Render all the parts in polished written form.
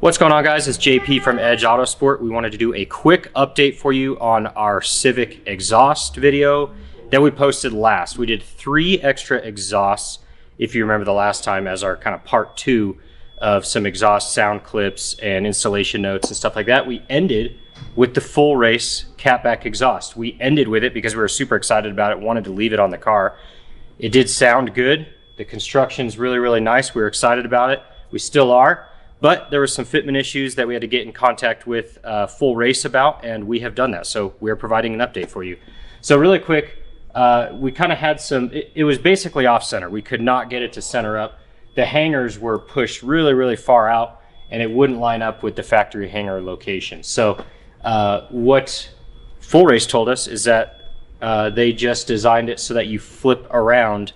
What's going on, guys? It's JP from Edge Autosport. We wanted to do a quick update for you on our Civic exhaust video that we posted last. We did 3 extra exhausts, if you remember the last time, as our kind of part 2 of some exhaust sound clips and installation notes and stuff like that. We ended with the full race catback exhaust. We ended with it because we were super excited about it, wanted to leave it on the car. It did sound good. The construction's really, really nice. We were excited about it. We still are. But there were some fitment issues that we had to get in contact with Full Race about, and we have done that. So we're providing an update for you. So really quick, we kind of had some, it was basically off center. We could not get it to center up. The hangers were pushed really, really far out, and it wouldn't line up with the factory hanger location. So what Full Race told us is that they just designed it so that you flip around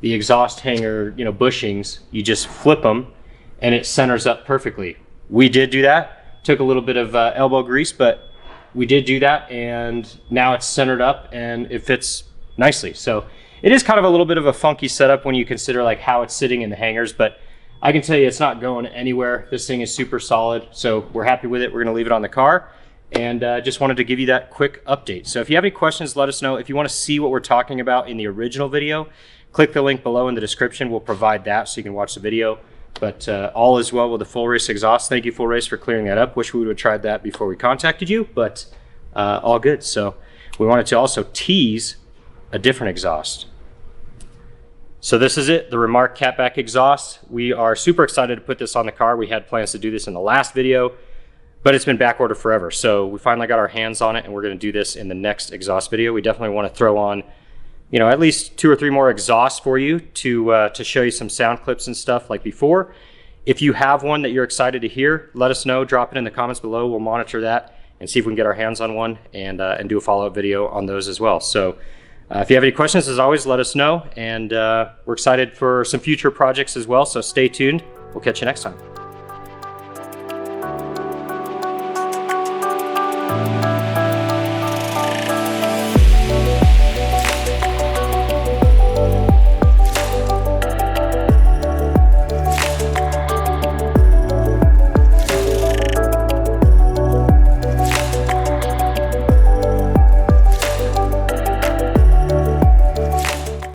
the exhaust hanger, bushings. You just flip them, and it centers up perfectly. We did do that. Took a little bit of elbow grease, but we did do that, and now it's centered up and it fits nicely. So it is kind of a little bit of a funky setup when you consider like how it's sitting in the hangers, but I can tell you it's not going anywhere. This thing is super solid, so we're happy with it. We're gonna leave it on the car, and just wanted to give you that quick update. So if you have any questions, let us know. If you wanna see what we're talking about in the original video, click the link below in the description. We'll provide that so you can watch the video. But all is well with the Full Race exhaust. Thank you, Full Race, for clearing that up. Wish we would have tried that before we contacted you, but all good. So we wanted to also tease a different exhaust. So this is it, the Remark catback exhaust. We are super excited to put this on the car. We had plans to do this in the last video, but it's been back ordered forever. So we finally got our hands on it, and we're gonna do this in the next exhaust video. We definitely wanna throw on at least 2 or 3 more exhausts for you to show you some sound clips and stuff like before. If you have one that you're excited to hear, let us know. Drop it in the comments below. We'll monitor that and see if we can get our hands on one and do a follow-up video on those as well. So if you have any questions, as always, let us know. And we're excited for some future projects as well. So stay tuned. We'll catch you next time.